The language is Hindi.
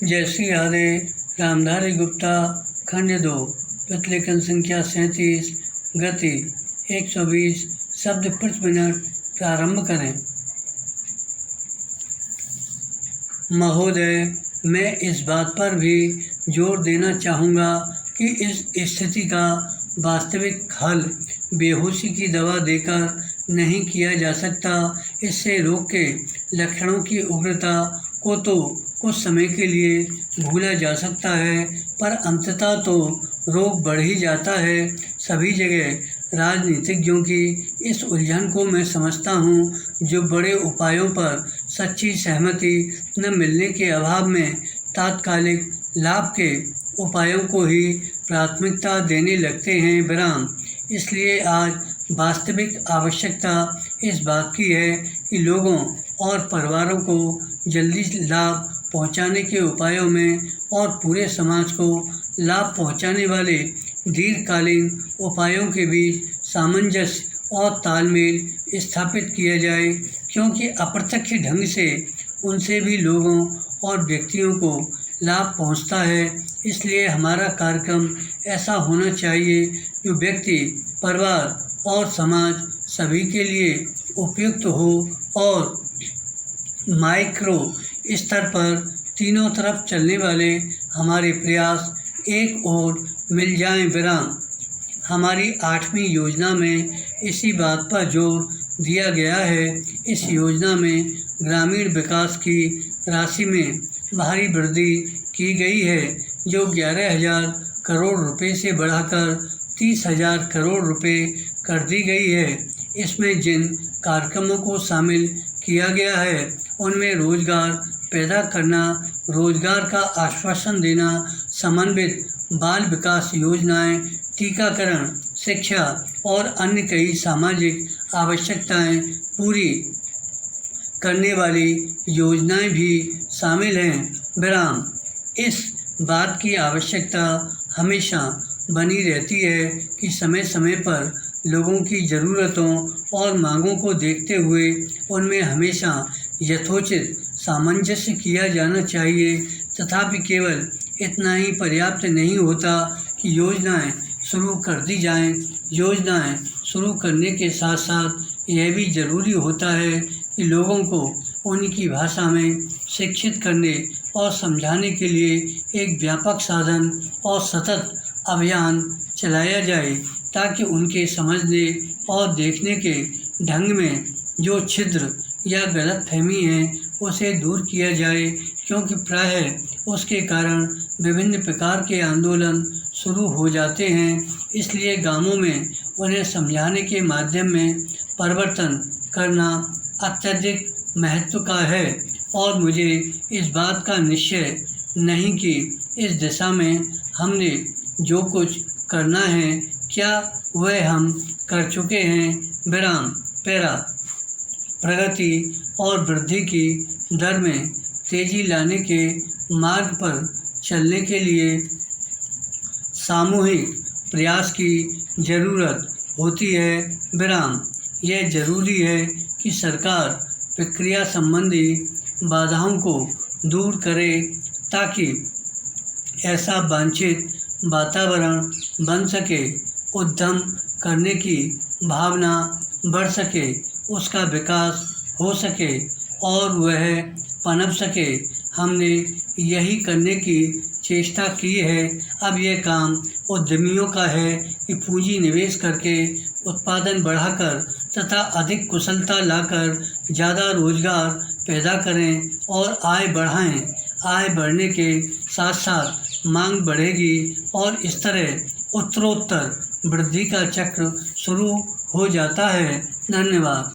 जयश्री हरे, रामधारी गुप्ता, खंड 2, प्रतिलेखन संख्या 37, गति 120 शब्द प्रति मिनट। प्रारंभ करें। महोदय, मैं इस बात पर भी जोर देना चाहूँगा कि इस स्थिति का वास्तविक हल बेहोशी की दवा देकर नहीं किया जा सकता। इससे रोग के लक्षणों की उग्रता को तो कुछ समय के लिए भूला जा सकता है, पर अंततः तो रोग बढ़ ही जाता है। सभी जगह राजनीतिज्ञों की इस उलझन को मैं समझता हूँ, जो बड़े उपायों पर सच्ची सहमति न मिलने के अभाव में तात्कालिक लाभ के उपायों को ही प्राथमिकता देने लगते हैं। विराम। इसलिए आज वास्तविक आवश्यकता इस बात की है कि लोगों और परिवारों को जल्दी लाभ पहुंचाने के उपायों में और पूरे समाज को लाभ पहुंचाने वाले दीर्घकालीन उपायों के बीच सामंजस्य और तालमेल स्थापित किया जाए, क्योंकि अप्रत्यक्ष ढंग से उनसे भी लोगों और व्यक्तियों को लाभ पहुंचता है। इसलिए हमारा कार्यक्रम ऐसा होना चाहिए जो व्यक्ति, परिवार और समाज सभी के लिए उपयुक्त हो और माइक्रो स्तर पर तीनों तरफ चलने वाले हमारे प्रयास एक ओर मिल जाएं। विराम। हमारी 8वीं योजना में इसी बात पर जोर दिया गया है। इस योजना में ग्रामीण विकास की राशि में भारी वृद्धि की गई है, जो 11,000 करोड़ रुपए से बढ़ाकर 30,000 करोड़ रुपए कर दी गई है। इसमें जिन कार्यक्रमों को शामिल किया गया है उनमें रोजगार पैदा करना, रोजगार का आश्वासन देना, समन्वित बाल विकास योजनाएं, टीकाकरण, शिक्षा और अन्य कई सामाजिक आवश्यकताएं पूरी करने वाली योजनाएं भी शामिल हैं। विराम। इस बात की आवश्यकता हमेशा बनी रहती है कि समय समय पर लोगों की ज़रूरतों और मांगों को देखते हुए उनमें हमेशा यथोचित सामंजस्य किया जाना चाहिए। तथापि केवल इतना ही पर्याप्त नहीं होता कि योजनाएं शुरू कर दी जाएं। योजनाएं शुरू करने के साथ साथ यह भी ज़रूरी होता है कि लोगों को उनकी भाषा में शिक्षित करने और समझाने के लिए एक व्यापक साधन और सतत अभियान चलाया जाए, ताकि उनके समझने और देखने के ढंग में जो छिद्र या गलतफहमी है उसे दूर किया जाए, क्योंकि प्रायः उसके कारण विभिन्न प्रकार के आंदोलन शुरू हो जाते हैं। इसलिए गांवों में उन्हें समझाने के माध्यम में परिवर्तन करना अत्यधिक महत्व का है। और मुझे इस बात का निश्चय नहीं कि इस दिशा में हमने जो कुछ करना है क्या वह हम कर चुके हैं। विराम। पैरा। प्रगति और वृद्धि की दर में तेजी लाने के मार्ग पर चलने के लिए सामूहिक प्रयास की ज़रूरत होती है। विराम। यह ज़रूरी है कि सरकार प्रक्रिया संबंधी बाधाओं को दूर करे, ताकि ऐसा वांछित वातावरण बन सके, उद्यम करने की भावना बढ़ सके, उसका विकास हो सके और वह पनप सके। हमने यही करने की चेष्टा की है। अब यह काम उद्यमियों का है कि पूंजी निवेश करके उत्पादन बढ़ाकर तथा अधिक कुशलता लाकर ज़्यादा रोजगार पैदा करें और आय बढ़ाएं। आय बढ़ने के साथ साथ मांग बढ़ेगी और इस तरह उत्तरोत्तर वृद्धि का चक्र शुरू हो जाता है। धन्यवाद।